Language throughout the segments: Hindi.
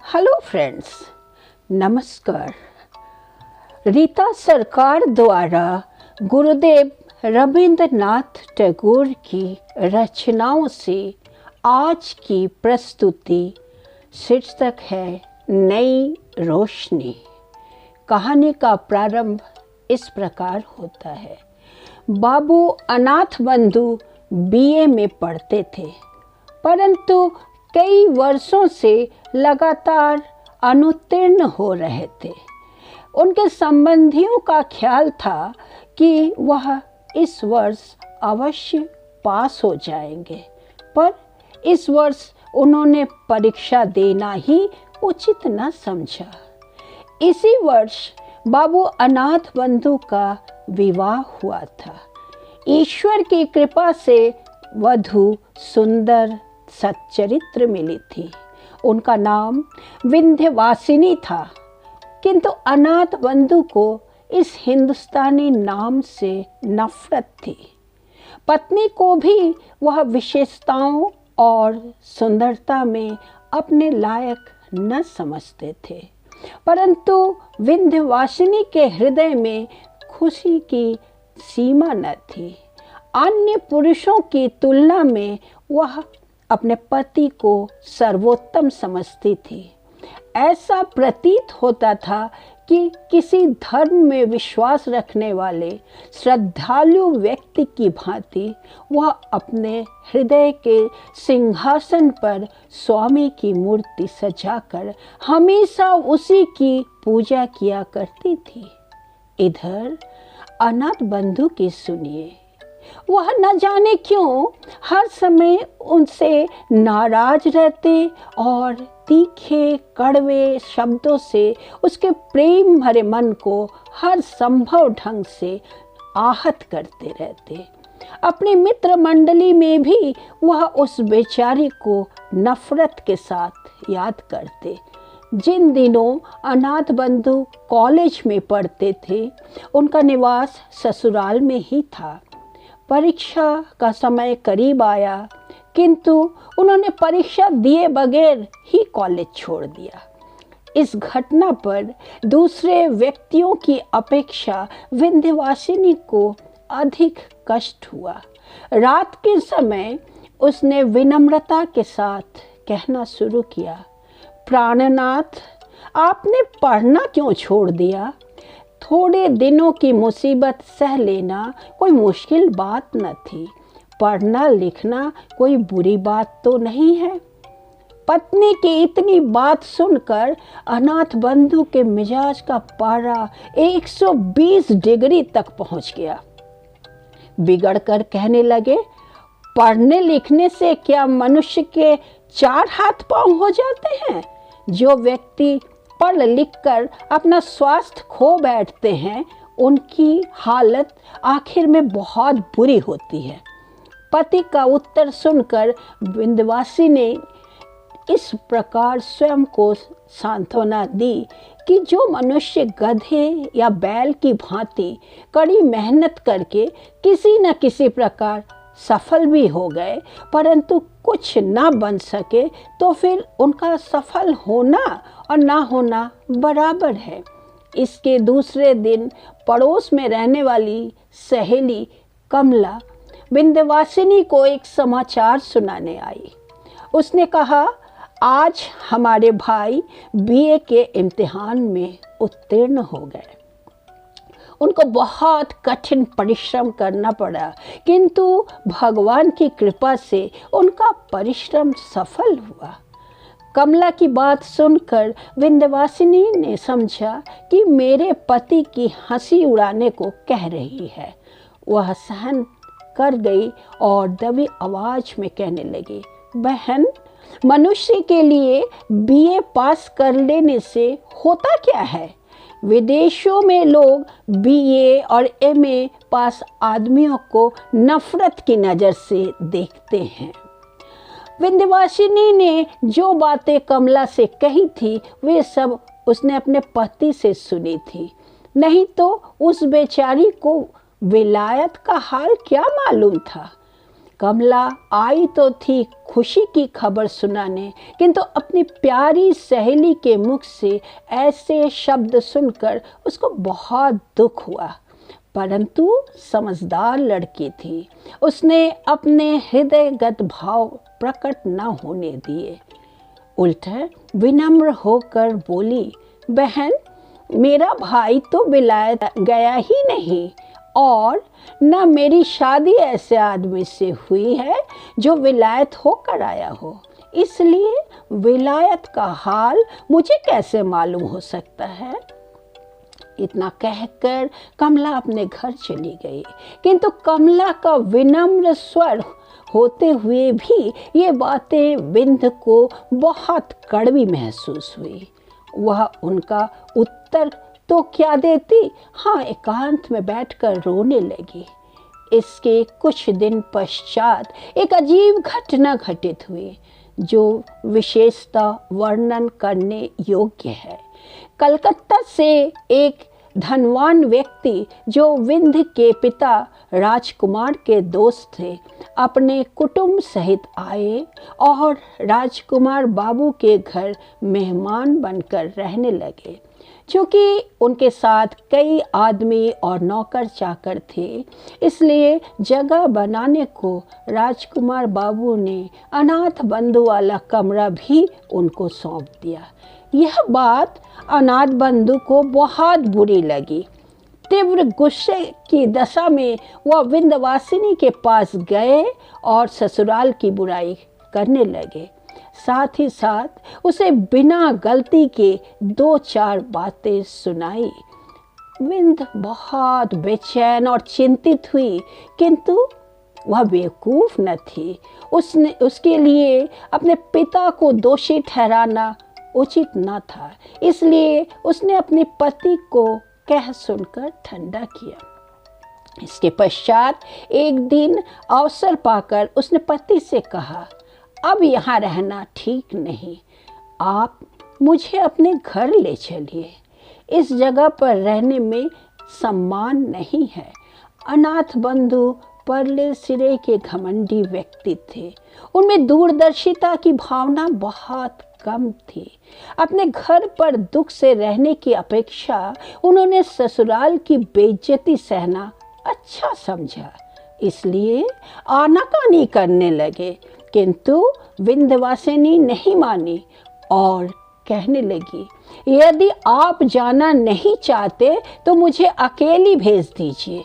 हेलो फ्रेंड्स, नमस्कार। रीता सरकार द्वारा गुरुदेव रविंद्रनाथ टैगोर की रचनाओं से आज की प्रस्तुति शीर्षक है नई रोशनी। कहानी का प्रारंभ इस प्रकार होता है। बाबू अनाथ बंधु बीए में पढ़ते थे, परंतु कई वर्षों से लगातार अनुत्तीर्ण हो रहे थे। उनके संबंधियों का ख्याल था कि वह इस वर्ष अवश्य पास हो जाएंगे, पर इस वर्ष उन्होंने परीक्षा देना ही उचित न समझा। इसी वर्ष बाबू अनाथ बंधु का विवाह हुआ था। ईश्वर की कृपा से वधू सुंदर सच्चरित्र मिली थी। उनका नाम विंध्यवासिनी था, किंतु अनाथ बंधु को इस हिंदुस्तानी नाम से नफरत थी। पत्नी को भी वह विशेषताओं और सुंदरता में अपने लायक न समझते थे, परंतु विंध्यवासिनी के हृदय में खुशी की सीमा न थी। अन्य पुरुषों की तुलना में वह अपने पति को सर्वोत्तम समझती थी। ऐसा प्रतीत होता था कि किसी धर्म में विश्वास रखने वाले श्रद्धालु व्यक्ति की भांति वह अपने हृदय के सिंहासन पर स्वामी की मूर्ति सजाकर हमेशा उसी की पूजा किया करती थी। इधर अनाथ बंधु की सुनिए। वह न जाने क्यों हर समय उनसे नाराज रहते और तीखे कड़वे शब्दों से उसके प्रेम भरे मन को हर संभव ढंग से आहत करते रहते। अपनी मित्र मंडली में भी वह उस बेचारी को नफरत के साथ याद करते। जिन दिनों अनाथ बंधु कॉलेज में पढ़ते थे, उनका निवास ससुराल में ही था। परीक्षा का समय करीब आया, किंतु उन्होंने परीक्षा दिए बगैर ही कॉलेज छोड़ दिया। इस घटना पर दूसरे व्यक्तियों की अपेक्षा विंध्यवासिनी को अधिक कष्ट हुआ। रात के समय उसने विनम्रता के साथ कहना शुरू किया, प्राणनाथ, आपने पढ़ना क्यों छोड़ दिया? थोड़े दिनों की मुसीबत सह लेना कोई मुश्किल बात न थी। पढ़ना लिखना कोई बुरी बात तो नहीं है। पत्नी की इतनी बात सुनकर अनाथ बंधु के मिजाज का पारा 120 डिग्री तक पहुंच गया। बिगड़कर कहने लगे, पढ़ने लिखने से क्या मनुष्य के 4 हाथ पांव हो जाते हैं? जो व्यक्ति पढ़ लिख कर अपना स्वास्थ्य खो बैठते हैं, उनकी हालत आखिर में बहुत बुरी होती है। पति का उत्तर सुनकर विंध्यवासिनी ने इस प्रकार स्वयं को सांत्वना दी कि जो मनुष्य गधे या बैल की भांति कड़ी मेहनत करके किसी न किसी प्रकार सफल भी हो गए, परंतु कुछ ना बन सके, तो फिर उनका सफल होना और ना होना बराबर है। इसके दूसरे दिन पड़ोस में रहने वाली सहेली कमला विंध्यवासिनी को एक समाचार सुनाने आई। उसने कहा, आज हमारे भाई बीए के इम्तिहान में उत्तीर्ण हो गए। उनको बहुत कठिन परिश्रम करना पड़ा, किंतु भगवान की कृपा से उनका परिश्रम सफल हुआ। कमला की बात सुनकर विंध्यवासिनी ने समझा कि मेरे पति की हंसी उड़ाने को कह रही है। वह सहन कर गई और दबी आवाज में कहने लगी, बहन, मनुष्य के लिए बीए पास कर लेने से होता क्या है? विदेशों में लोग बीए और एमए पास आदमियों को नफरत की नज़र से देखते हैं। विंध्यवासिनी ने जो बातें कमला से कही थी, वे सब उसने अपने पति से सुनी थी। नहीं तो उस बेचारी को विलायत का हाल क्या मालूम था। कमला आई तो थी खुशी की खबर सुनाने, किंतु अपनी प्यारी सहेली के मुख से ऐसे शब्द सुनकर उसको बहुत दुख हुआ। परंतु समझदार लड़की थी, उसने अपने हृदयगत भाव प्रकट न होने दिए। उल्टा विनम्र होकर बोली, बहन, मेरा भाई तो विलायत गया ही नहीं, और न मेरी शादी ऐसे आदमी से हुई है जो विलायत होकर आया हो, इसलिए विलायत का हाल मुझे कैसे मालूम हो सकता है। इतना कहकर कमला अपने घर चली गई, किंतु कमला का विनम्र स्वर होते हुए भी ये बातें विंध्य को बहुत कड़वी महसूस हुई। वह उनका उत्तर तो क्या देती, हाँ, एकांत में बैठकर रोने लगी। इसके कुछ दिन पश्चात एक अजीब घटना घटित हुई जो विशेषता वर्णन करने योग्य है। कलकत्ता से एक धनवान व्यक्ति जो विंध्य के पिता राजकुमार के दोस्त थे, अपने कुटुंब सहित आए और राजकुमार बाबू के घर मेहमान बनकर रहने लगे। चूँकि उनके साथ कई आदमी और नौकर चाकर थे, इसलिए जगह बनाने को राजकुमार बाबू ने अनाथ बंधु वाला कमरा भी उनको सौंप दिया। यह बात अनाथ बंधु को बहुत बुरी लगी। तीव्र गुस्से की दशा में वह विंध्यवासिनी के पास गए और ससुराल की बुराई करने लगे। साथ ही साथ उसे बिना गलती के 2-4 बातें सुनाई। विंध्य बहुत बेचैन और चिंतित हुई, किंतु वह बेवकूफ न थी। उसके लिए अपने पिता को दोषी ठहराना उचित न था, इसलिए उसने अपने पति को कह सुनकर ठंडा किया। इसके पश्चात एक दिन अवसर पाकर उसने पति से कहा, अब यहाँ रहना ठीक नहीं, आप मुझे अपने घर ले चलिए। इस जगह पर रहने में सम्मान नहीं है। अनाथ बंधु परले सिरे के घमंडी व्यक्ति थे। उनमें दूरदर्शिता की भावना बहुत कम थी। अपने घर पर दुख से रहने की अपेक्षा उन्होंने ससुराल की बेइज्जती सहना अच्छा समझा, इसलिए आनाकानी करने लगे। किंतु विंध्यवासिनी नहीं मानी और कहने लगी, यदि आप जाना नहीं चाहते तो मुझे अकेली भेज दीजिए।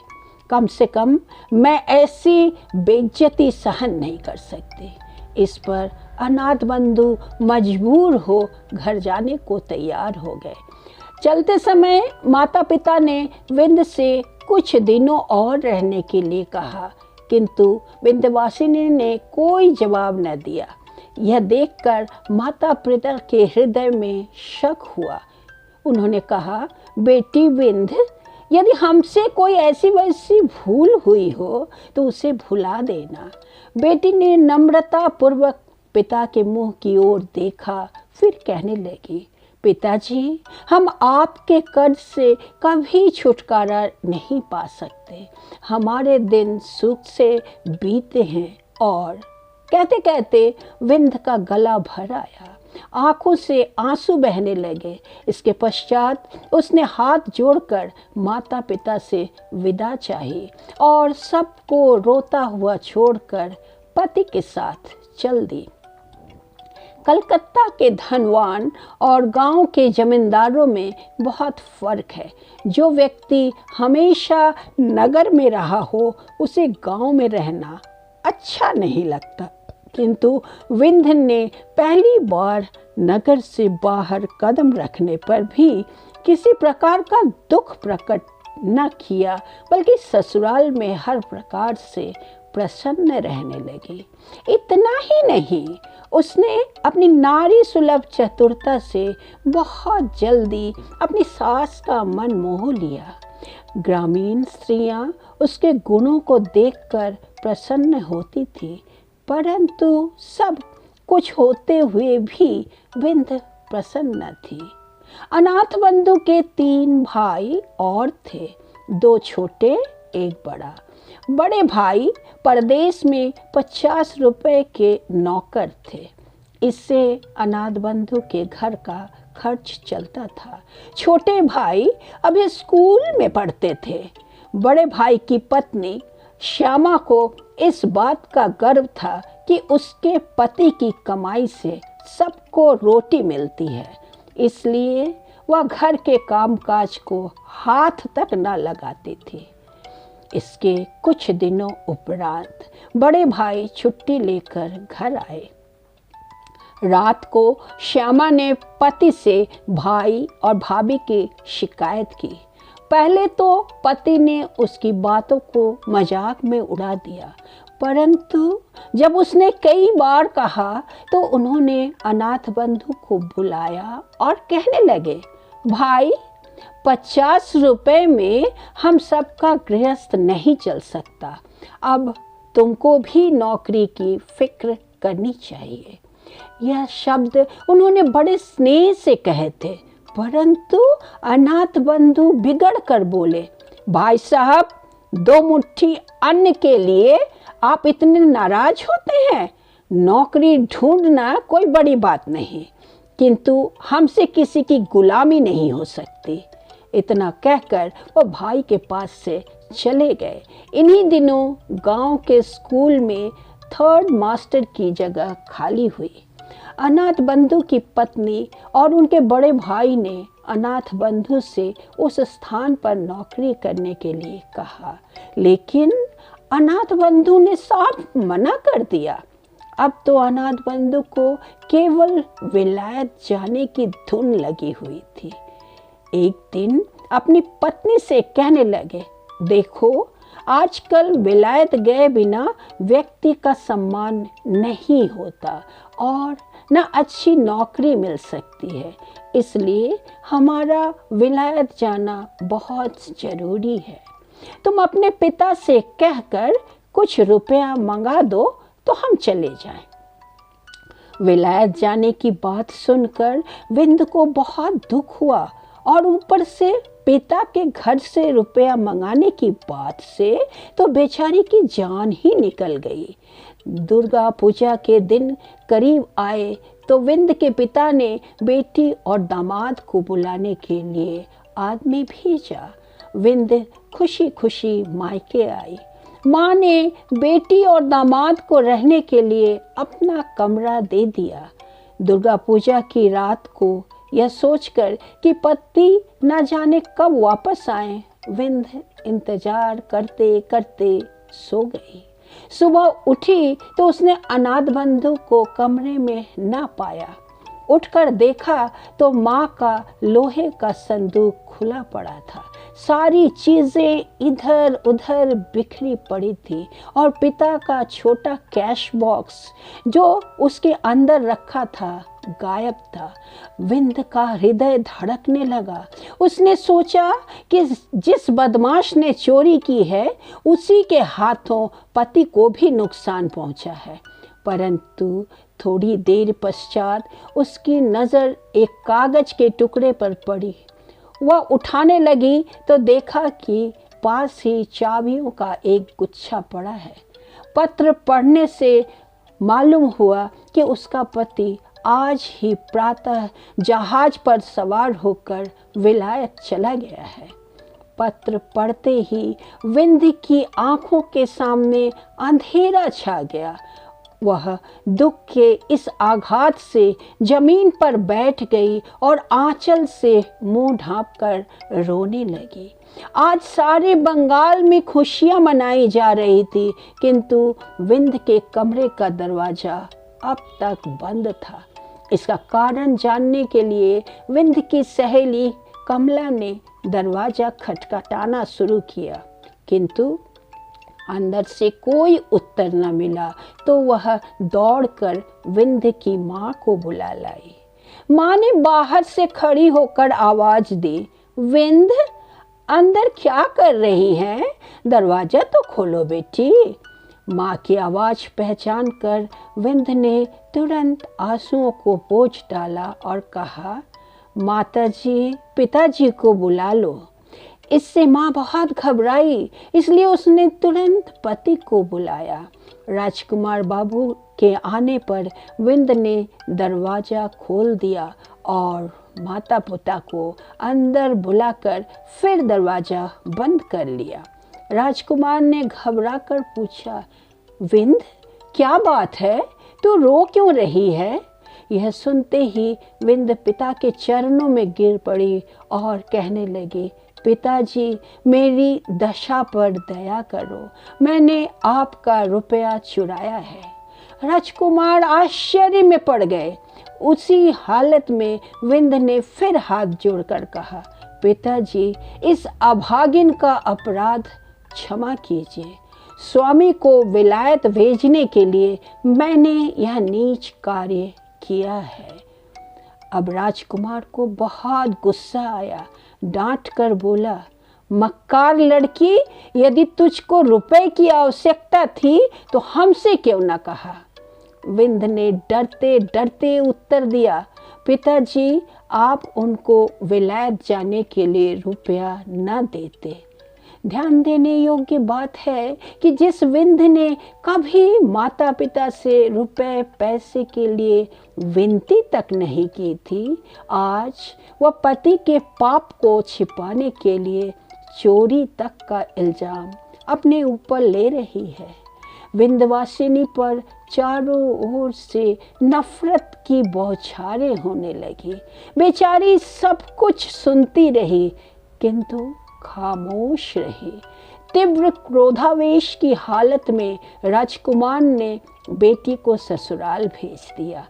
कम से कम मैं ऐसी बेइज्जती सहन नहीं कर सकती। इस पर अनाथ बंधु मजबूर हो घर जाने को तैयार हो गए। चलते समय माता पिता ने विंध्य से कुछ दिनों और रहने के लिए कहा, किंतु विंध्यवासिनी ने कोई जवाब न दिया। यह देखकर माता पिता के हृदय में शक हुआ। उन्होंने कहा, बेटी विंध्य, यदि हमसे कोई ऐसी वैसी भूल हुई हो तो उसे भुला देना। बेटी ने नम्रता पूर्वक पिता के मुंह की ओर देखा, फिर कहने लगी, पिताजी, हम आपके कर्ज से कभी छुटकारा नहीं पा सकते। हमारे दिन सुख से बीते हैं। और कहते कहते विंध्य का गला भर आया, आंखों से आंसू बहने लगे। इसके पश्चात उसने हाथ जोड़कर माता पिता से विदा चाही और सबको रोता हुआ छोड़कर पति के साथ चल दी। कलकत्ता के धनवान और गांव के जमींदारों में बहुत फर्क है। जो व्यक्ति हमेशा नगर में रहा हो उसे गांव में रहना अच्छा नहीं लगता, किंतु विंध्य ने पहली बार नगर से बाहर कदम रखने पर भी किसी प्रकार का दुख प्रकट न किया, बल्कि ससुराल में हर प्रकार से प्रसन्न रहने लगी। इतना ही नहीं, उसने अपनी नारी सुलभ चतुरता से बहुत जल्दी अपनी सास का मन मोह लिया। ग्रामीण स्त्रियां उसके गुणों को देखकर प्रसन्न होती थी, परंतु सब कुछ होते हुए भी विंध्य प्रसन्न न थी। अनाथ बंधु के 3 भाई और थे, 2 छोटे, 1 बड़ा। बड़े भाई परदेश में 50 रुपए के नौकर थे। इससे अनाथ बंधु के घर का खर्च चलता था। छोटे भाई अभी स्कूल में पढ़ते थे। बड़े भाई की पत्नी श्यामा को इस बात का गर्व था कि उसके पति की कमाई से सबको रोटी मिलती है, इसलिए वह घर के कामकाज को हाथ तक न लगाती थी। इसके कुछ दिनों उपरांत बड़े भाई छुट्टी लेकर घर आए। रात को श्यामा ने पति से भाई और भाभी की शिकायत की। पहले तो पति ने उसकी बातों को मजाक में उड़ा दिया, परंतु जब उसने कई बार कहा तो उन्होंने अनाथ बंधु को बुलाया और कहने लगे, भाई 50 रुपए में हम सबका गृहस्थ नहीं चल सकता। अब तुमको भी नौकरी की फिक्र करनी चाहिए। यह शब्द उन्होंने बड़े स्नेह से कहे थे, परंतु अनाथ बंधु बिगड़ कर बोले, भाई साहब 2 मुट्ठी अन्न के लिए आप इतने नाराज होते हैं? नौकरी ढूंढना कोई बड़ी बात नहीं, किंतु हमसे किसी की गुलामी नहीं हो सकती। इतना कहकर वो भाई के पास से चले गए। इन्हीं दिनों गांव के स्कूल में 3rd मास्टर की जगह खाली हुई। अनाथ बंधु की पत्नी और उनके बड़े भाई ने अनाथ बंधु से उस स्थान पर नौकरी करने के लिए कहा, लेकिन अनाथ बंधु ने साफ मना कर दिया। अब तो अनाथ बंधु को केवल विलायत जाने की धुन लगी हुई थी। एक दिन अपनी पत्नी से कहने लगे, देखो आजकल विलायत गए बिना व्यक्ति का सम्मान नहीं होता और न अच्छी नौकरी मिल सकती है, इसलिए हमारा विलायत जाना बहुत ज़रूरी है। तुम अपने पिता से कहकर कुछ रुपया मंगा दो तो हम चले जाएं। विलायत जाने की बात सुनकर विंद को बहुत दुख हुआ और ऊपर से पिता के घर से रुपया मंगाने की बात से तो बेचारी की जान ही निकल गई। दुर्गा पूजा के दिन करीब आए तो विंद के पिता ने बेटी और दामाद को बुलाने के लिए आदमी भेजा। विंद खुशी खुशी मायके आई। माँ ने बेटी और दामाद को रहने के लिए अपना कमरा दे दिया। दुर्गा पूजा की रात को यह सोचकर कि पति न जाने कब वापस आए, विंद इंतजार करते करते सो गई। सुबह उठी तो उसने अनाथ बंधु को कमरे में न पाया। उठकर देखा तो माँ का लोहे का संदूक खुला पड़ा था। सारी चीज़ें इधर उधर बिखरी पड़ी थी और पिता का छोटा कैश बॉक्स जो उसके अंदर रखा था गायब था। विंद का हृदय धड़कने लगा। उसने सोचा कि जिस बदमाश ने चोरी की है उसी के हाथों पति को भी नुकसान पहुंचा है। परंतु थोड़ी देर पश्चात उसकी नज़र एक कागज के टुकड़े पर पड़ी। वह उठाने लगी तो देखा कि पास ही चाबियों का एक गुच्छा पड़ा है। पत्र पढ़ने से मालूम हुआ कि उसका पति आज ही प्रातः जहाज पर सवार होकर विलायत चला गया है। पत्र पढ़ते ही विंद की आंखों के सामने अंधेरा छा गया। वह दुख के इस आघात से जमीन पर बैठ गई और आंचल से मुंह ढांपकर रोने लगी। आज सारे बंगाल में खुशियां मनाई जा रही थी, किंतु विंद के कमरे का दरवाजा अब तक बंद था। इसका कारण जानने के लिए विंद की सहेली कमला ने दरवाजा खटखटाना शुरू किया, किंतु अंदर से कोई उत्तर न मिला तो वह दौड़कर विंद की माँ को बुला लाई। माँ ने बाहर से खड़ी होकर आवाज दी, विंद अंदर क्या कर रही हैं? दरवाजा तो खोलो बेटी। माँ की आवाज पहचान कर विंद ने तुरंत आंसुओं को पोंछ डाला और कहा, माताजी पिताजी को बुला लो। इससे माँ बहुत घबराई, इसलिए उसने तुरंत पति को बुलाया। राजकुमार बाबू के आने पर विंद ने दरवाज़ा खोल दिया और माता पिता को अंदर बुलाकर फिर दरवाज़ा बंद कर लिया। राजकुमार ने घबराकर पूछा, विंद, क्या बात है? तू रो क्यों रही है? यह सुनते ही विंद पिता के चरणों में गिर पड़ी और कहने लगी, पिताजी, मेरी दशा पर दया करो, मैंने आपका रुपया चुराया है। राजकुमार आश्चर्य में पड़ गए। उसी हालत में विंद ने फिर हाथ जोड़कर कहा, पिताजी, इस अभागिन का अपराध क्षमा कीजिए। स्वामी को विलायत भेजने के लिए मैंने यह नीच कार्य किया है। अब राजकुमार को बहुत गुस्सा आया, डांट कर बोला, मक्कार लड़की, यदि तुझको रुपए की आवश्यकता थी तो हमसे क्यों न कहा? विंद ने डरते डरते उत्तर दिया, पिताजी, आप उनको विलायत जाने के लिए रुपया न देते। ध्यान देने योग्य बात है कि जिस विंद ने कभी माता पिता से रुपए पैसे के लिए विनती तक नहीं की थी, आज वह पति के पाप को छिपाने के लिए चोरी तक का इल्जाम अपने ऊपर ले रही है। विंध्यवासिनी पर चारों ओर से नफरत की बौछारें होने लगी। बेचारी सब कुछ सुनती रही किंतु खामोश रही। तीव्र क्रोधावेश की हालत में राजकुमार ने बेटी को ससुराल भेज दिया।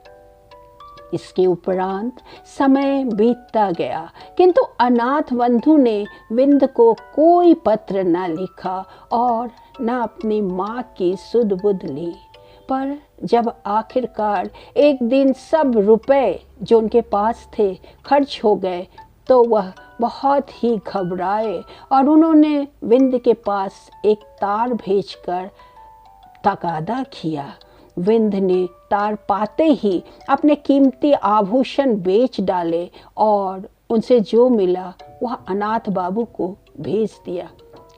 इसके उपरांत समय बीतता गया किंतु अनाथ बंधु ने विंद को कोई पत्र न लिखा और न अपनी माँ की सुध बुध ली। पर जब आखिरकार एक दिन सब रुपए जो उनके पास थे खर्च हो गए तो वह बहुत ही घबराए और उन्होंने विंद के पास एक तार भेजकर तगादा किया। विंद ने तार पाते ही अपने कीमती आभूषण बेच डाले और उनसे जो मिला वह अनाथ बाबू को भेज दिया।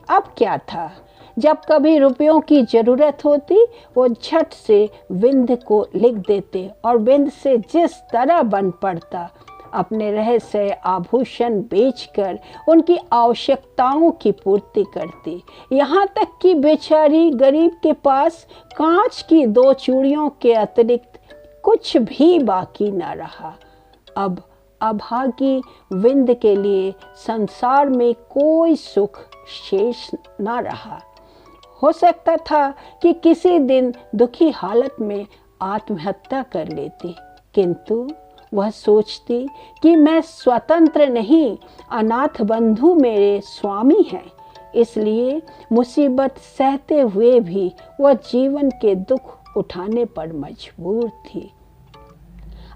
अब क्या था, जब कभी रुपयों की ज़रूरत होती वो झट से विंद को लिख देते और विंद से जिस तरह बन पड़ता अपने रहस्य आभूषण बेचकर उनकी आवश्यकताओं की पूर्ति करती। यहाँ तक कि बेचारी गरीब के पास कांच की 2 चूड़ियों के अतिरिक्त कुछ भी बाकी न रहा। अब अभागी विंद के लिए संसार में कोई सुख शेष न रहा। हो सकता था कि किसी दिन दुखी हालत में आत्महत्या कर लेती, किंतु वह सोचती कि मैं स्वतंत्र नहीं, अनाथ बंधु मेरे स्वामी हैं। इसलिए मुसीबत सहते हुए भी वह जीवन के दुख उठाने पर मजबूर थी।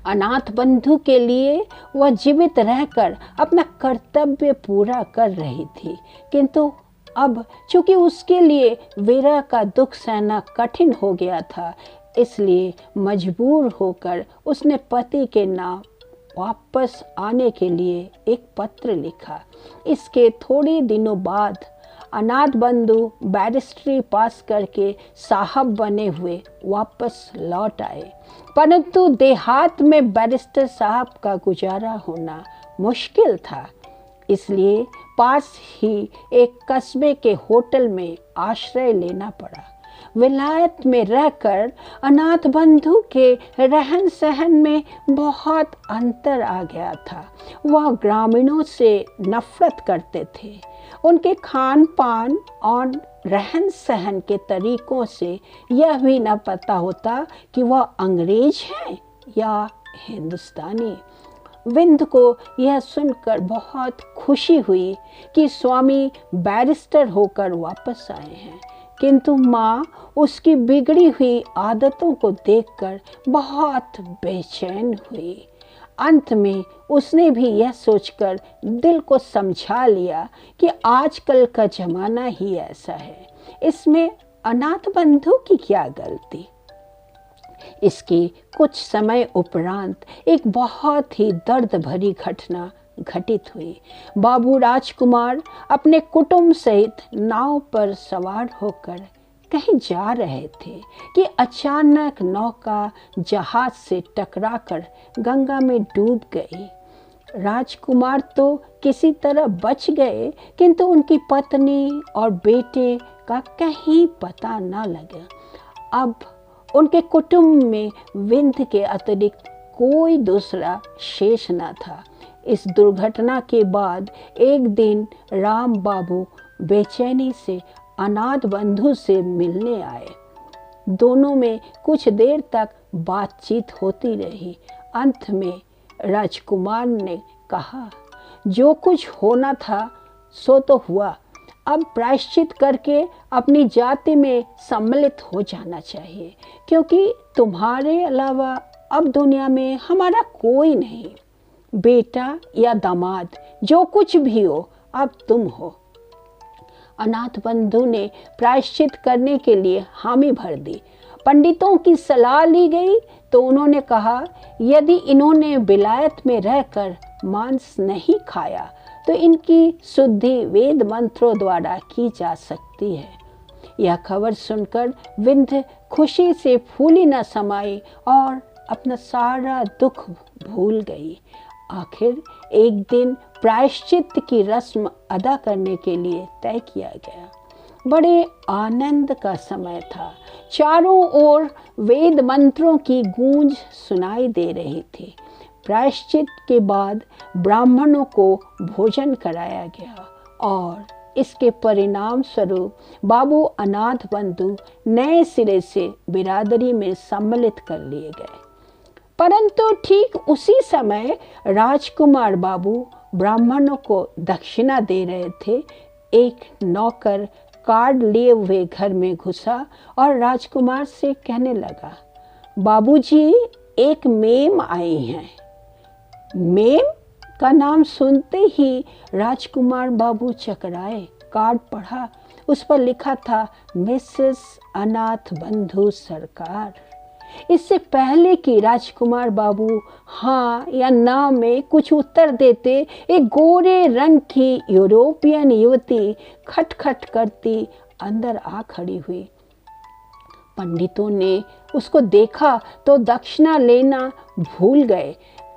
अनाथ बंधु के लिए वह जीवित रहकर अपना कर्तव्य पूरा कर रही थी, किंतु अब चूंकि उसके लिए विरह का दुख सहना कठिन हो गया था, इसलिए मजबूर होकर उसने पति के नाम वापस आने के लिए एक पत्र लिखा। इसके थोड़े दिनों बाद अनाथ बंधु बैरिस्ट्री पास करके साहब बने हुए वापस लौट आए, परंतु देहात में बैरिस्टर साहब का गुजारा होना मुश्किल था। इसलिए पास ही एक कस्बे के होटल में आश्रय लेना पड़ा। विलायत में रहकर अनाथ बंधु के रहन सहन में बहुत अंतर आ गया था। वह ग्रामीणों से नफरत करते थे। उनके खान पान और रहन सहन के तरीकों से यह भी न पता होता कि वह अंग्रेज हैं या हिंदुस्तानी। विंद को यह सुनकर बहुत खुशी हुई कि स्वामी बैरिस्टर होकर वापस आए हैं, किंतु माँ उसकी बिगड़ी हुई आदतों को देखकर बहुत बेचैन हुई। अंत में उसने भी यह सोचकर दिल को समझा लिया कि आजकल का जमाना ही ऐसा है, इसमें अनाथ बंधु की क्या गलती। इसके कुछ समय उपरांत एक बहुत ही दर्द भरी घटना घटित हुई। बाबू राजकुमार अपने कुटुंब सहित नाव पर सवार होकर कहीं जा रहे थे कि अचानक नौका जहाज से टकराकर गंगा में डूब गई। राजकुमार तो किसी तरह बच गए, किंतु उनकी पत्नी और बेटे का कहीं पता न लगा। अब उनके कुटुंब में विंध्य के अतिरिक्त कोई दूसरा शेष न था। इस दुर्घटना के बाद एक दिन राम बाबू बेचैनी से अनाथ बंधु से मिलने आए। दोनों में कुछ देर तक बातचीत होती रही। अंत में राजकुमार ने कहा, जो कुछ होना था सो तो हुआ, अब प्रायश्चित करके अपनी जाति में सम्मिलित हो जाना चाहिए, क्योंकि तुम्हारे अलावा अब दुनिया में हमारा कोई नहीं। बेटा या दामाद जो कुछ भी हो, अब तुम हो। अनाथ बंधु ने प्रायश्चित करने के लिए हामी भर दी। पंडितों की सलाह ली गई तो उन्होंने कहा, यदि इन्होंने विलायत में रहकर मांस नहीं खाया तो इनकी शुद्धि वेद मंत्रों द्वारा की जा सकती है। यह खबर सुनकर विंध्य खुशी से फूली न समाई और अपना सारा दुख भूल गई। आखिर एक दिन प्रायश्चित की रस्म अदा करने के लिए तय किया गया। बड़े आनंद का समय था। चारों ओर वेद मंत्रों की गूंज सुनाई दे रही थी। प्रायश्चित के बाद ब्राह्मणों को भोजन कराया गया और इसके परिणाम स्वरूप बाबू अनाथ बंधु नए सिरे से बिरादरी में सम्मिलित कर लिए गए। परंतु ठीक उसी समय राजकुमार बाबू ब्राह्मणों को दक्षिणा दे रहे थे। एक नौकर कार्ड लिए हुए घर में घुसा और राजकुमार से कहने लगा, बाबूजी, एक मेम आई हैं। मेम का नाम सुनते ही राजकुमार बाबू चकराए। कार्ड पढ़ा, उस पर लिखा था, मिसेस अनाथ बंधु सरकार। इससे पहले कि राजकुमार बाबू हाँ या ना में कुछ उत्तर देते, एक गोरे रंग की यूरोपियन युवती खटखट करती अंदर आ खड़ी हुई। पंडितों ने उसको देखा तो दक्षिणा लेना भूल गए।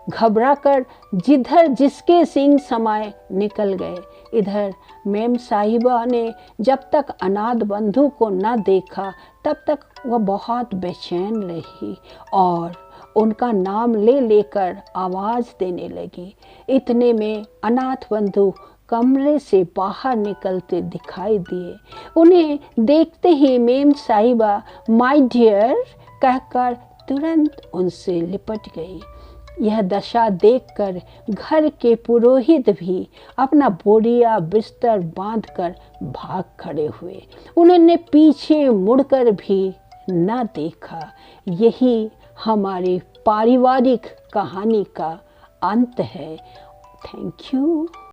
घबराकर जिधर जिसके सिंह समाये निकल गए। इधर मेम साहिबा ने जब तक अनाथ बंधु को न देखा तब तक वह बहुत बेचैन रही और उनका नाम ले लेकर आवाज़ देने लगी। इतने में अनाथ बंधु कमरे से बाहर निकलते दिखाई दिए। उन्हें देखते ही मेम साहिबा माय डियर कहकर तुरंत उनसे लिपट गई। यह दशा देखकर घर के पुरोहित भी अपना बोरिया बिस्तर बांधकर भाग खड़े हुए। उन्होंने पीछे मुड़कर भी न देखा। यही हमारी पारिवारिक कहानी का अंत है। Thank you.